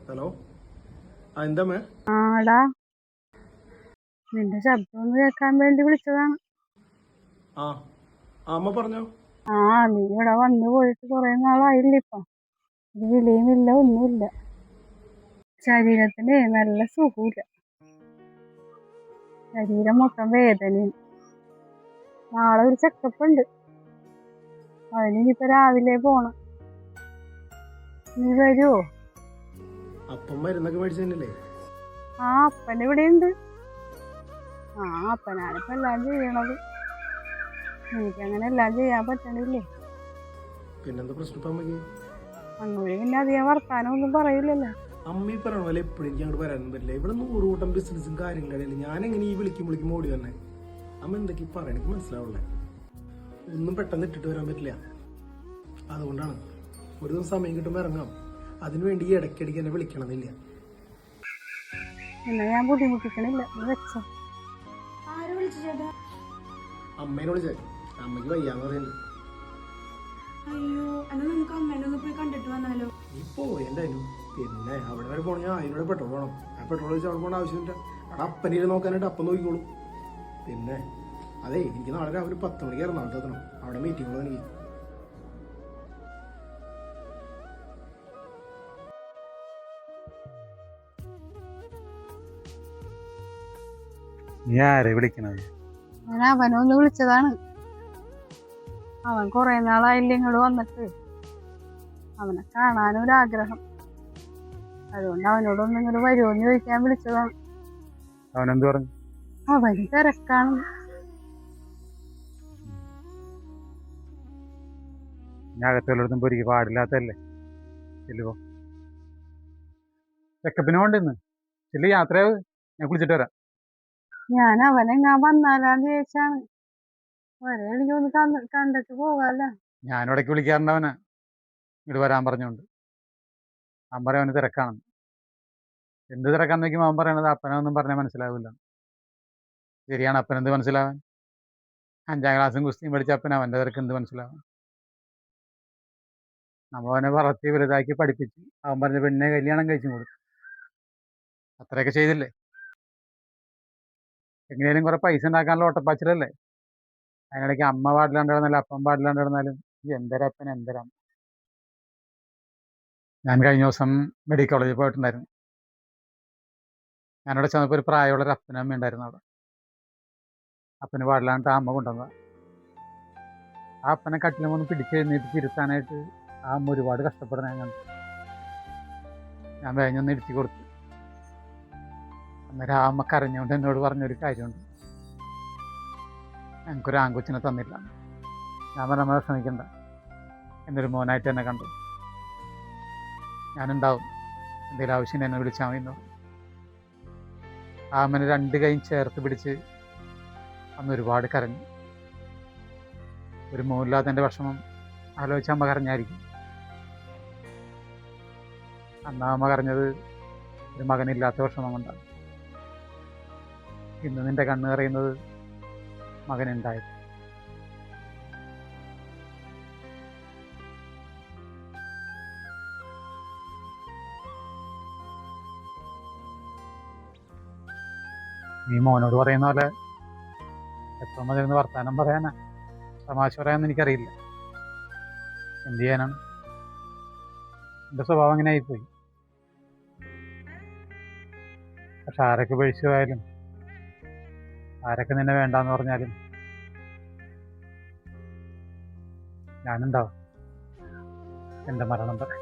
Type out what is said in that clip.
Hello. എന്താ may? ആടാ, നിന്റെ ശബ്ദം ഒന്ന് കേൾക്കാൻ വേണ്ടി വിളിച്ചതാണ്. ആ അമ്മ പറഞ്ഞോ. നീ ഇവിടെ വന്നു പോയിട്ട് കുറെ നാളായില്ല. ഇപ്പൊ ഒരു വിളിയുമില്ല, ഒന്നുമില്ല. ശരീരത്തിന് നല്ല സുഖമില്ല. ശരീരം മൊത്തം വേദനയും. നാളെ ഒരു ചെക്കപ്പ് ഉണ്ട്. അതിനിപ്പോ രാവിലെ പോണം. നീ വരുവോ? അപ്പം മരുന്നൊക്കെ മേടിച്ചല്ലേ? അപ്പൻ ഇവിടെ ഉണ്ട്. അപ്പനാണിപ്പോ എല്ലാം ചെയ്യണത്. എനിക്കങ്ങനെ എല്ലാം ചെയ്യാൻ പറ്റണില്ലേ. പിന്നെന്താ പ്രശ്നം ഇപ്പൊ അമ്മക്ക്? അങ്ങോട്ട് പിന്നെ അധികം വർത്താനം ഒന്നും പറയില്ലല്ലോ. അമ്മ ഈ പറയണ പോലെ എപ്പോഴും എനിക്ക് അങ്ങോട്ട് വരാനൊന്നും പറ്റില്ല. ഇവിടെ 100 കൂട്ടം ബിസിനസ്സും കാര്യങ്ങളില്ല. ഞാൻ എങ്ങനെ ഈ വിളിക്കും ഓടി തന്നെ? അമ്മ എന്തൊക്കെ പറയാൻ എനിക്ക് മനസ്സിലാവില്ല. ഒന്നും പെട്ടെന്ന് ഇട്ടിട്ട് വരാൻ പറ്റില്ല. അതുകൊണ്ടാണ് ഒരു ദിവസം സമയം കിട്ടുമ്പോൾ ഇറങ്ങാം. അതിനുവേണ്ടി ഈ ഇടയ്ക്കിടയ്ക്ക് എന്നെ വിളിക്കണമെന്നില്ല. എന്നാ ഞാൻ ബുദ്ധിമുട്ടിക്കണില്ല, വെച്ചോ. അമ്മേനെ വിളിച്ചേ. അമ്മയ്ക്ക് വയ്യാന്ന് പറയുന്നുണ്ട്. അയ്യോ, എന്നാ നമുക്ക് അമ്മേനെ ഒന്ന് പോയി കണ്ടിട്ട് വന്നാലോ? നീ പോയെന്തായാലും. പിന്നെ അവിടെ വരെ പോകണം. ഞാൻ അതിനോട് പെട്രോൾ വേണം. ആ പെട്രോൾ വെച്ച് അവിടെ പോകേണ്ട ആവശ്യമില്ല. അവിടെ അപ്പനെ നോക്കാനായിട്ട് അപ്പം നോക്കിക്കോളും. പിന്നെ അതെ, എനിക്ക് നാളെ രാവിലെ 10 മണിക്ക് എറണാകുളത്ത് എത്തണം. അവിടെ മീറ്റിംഗ് എനിക്ക്. നീ ആരെ വിളിക്കണത്? ഞാൻ അവനൊന്ന് വിളിച്ചതാണ്. അവൻ കുറെ നാളായില്ല ഇങ്ങോട്ട് വന്നിട്ട്. അവനെ കാണാനൊരാഗ്രഹം. അതുകൊണ്ട് അവനോടൊന്നും ഇങ്ങോട്ട് വരുമോന്ന് ചോദിക്കാൻ വിളിച്ചതാണ്. അവനെന്ത് പറഞ്ഞു? അവന് തിരക്കാണ്. ഞാൻ അകത്തുള്ളടത്തും പൊരിക്ക് പാടില്ലാത്തല്ലേ. ചെല്ലുപോ. ചെക്കപ്പിന് പോണ്ടിന്ന് ചെല്ലു. യാത്രയാവ്. ഞാൻ കുളിച്ചിട്ട് വരാം. ഞാൻ അവനെങ്ങാൻ വന്നാലാന്ന് ചോദിച്ചാണ്. വരെയാണെങ്കിൽ ഒന്ന് കണ്ടിട്ട് പോകാല്ലോ. ഞാനിവിടേക്ക് വിളിക്കാറുണ്ട് അവനെ ഇങ്ങോട്ട് വരാൻ പറഞ്ഞുകൊണ്ട്. അവൻ പറയാൻ അവന് തിരക്കാണെന്ന്. എന്ത് തിരക്കാന്ന് നോക്കുമ്പോൾ അവൻ പറയണത് അപ്പനൊന്നും പറഞ്ഞാൽ മനസ്സിലാവില്ല. ശരിയാണ്, അപ്പനെന്ത് മനസ്സിലാവാൻ? 5ാം ക്ലാസ്സും കുസ്തിയും പഠിച്ച അപ്പൻ അവൻ്റെ തിരക്ക് എന്ത് മനസ്സിലാവാൻ? നമ്മളവനെ വളർത്തി വലുതാക്കി പഠിപ്പിച്ച് അവൻ പറഞ്ഞ പെണ്ണെ കല്യാണം കഴിച്ചും കൊടുത്തു. അത്രയൊക്കെ ചെയ്തില്ലേ? എങ്ങനെയും കുറെ പൈസ ഉണ്ടാക്കാനുള്ള ഓട്ടപ്പാച്ചിലല്ലേ. അതിനിടയ്ക്ക് അമ്മ പാടില്ലാണ്ടിരുന്നാലും അപ്പം പാടില്ലാണ്ടിരുന്നാലും എന്തരപ്പൻ എന്തരം. ഞാൻ കഴിഞ്ഞ ദിവസം മെഡിക്കൽ കോളേജിൽ പോയിട്ടുണ്ടായിരുന്നു. ഞാനവിടെ ചെന്നപ്പോൾ ഒരു പ്രായമുള്ളൊരു അപ്പനും അമ്മ ഉണ്ടായിരുന്നു അവിടെ. അപ്പന് പാടില്ലാണ്ട് ആ അമ്മ കൊണ്ടുവന്നത്. ആ അപ്പനെ കട്ടിലും ഒന്ന് പിടിച്ചെഴുന്നേറ്റ് ഇരുത്താനായിട്ട് ആ അമ്മ ഒരുപാട് കഷ്ടപ്പെടണം. ഞാൻ വേഗം ഇരുത്തി കൊടുത്തു. അന്നേരം ആ അമ്മ കരഞ്ഞുകൊണ്ട് എന്നോട് പറഞ്ഞൊരു കാര്യമുണ്ട്. ഞങ്ങൾക്കൊരു ആൺകൊച്ചിനെ തന്നില്ല. ഞാൻ പറഞ്ഞ ശ്രമിക്കണ്ട, എന്നൊരു മോനായിട്ട് എന്നെ കണ്ടു. ഞാനുണ്ടാവും, എന്തെങ്കിലും ആവശ്യം എന്നെ വിളിച്ചാൽ മതി എന്ന് പറഞ്ഞു. ആ അമ്മനെ 2 കൈയും ചേർത്ത് പിടിച്ച് അന്ന് ഒരുപാട് കരഞ്ഞു. ഒരു മോനില്ലാത്തതിൻ്റെ വിഷമം ആലോചിച്ച് അമ്മ കരഞ്ഞായിരിക്കും. അന്ന് അമ്മ കരഞ്ഞത് ഒരു മകനില്ലാത്ത വിഷമം കൊണ്ടാണ്. ഇന്ന് നിന്റെ കണ്ണ് കരയുന്നത് മകനുണ്ടായത്. നീ മോനോട് പറയുന്ന പോലെ എത്ര മതിരുന്ന് വർത്താനം പറയാനാ, തമാശ പറയാമെന്ന് എനിക്കറിയില്ല. എന്ത് ചെയ്യാനാണ്? എൻ്റെ സ്വഭാവം അങ്ങനെ ആയിപ്പോയി. പക്ഷെ ആരൊക്കെ പഴിച്ചു പോയാലും ആരൊക്കെ നിന്നെ വേണ്ടാന്ന് പറഞ്ഞാലും ഞാനുണ്ടാവും എൻ്റെ മരണം വരെ.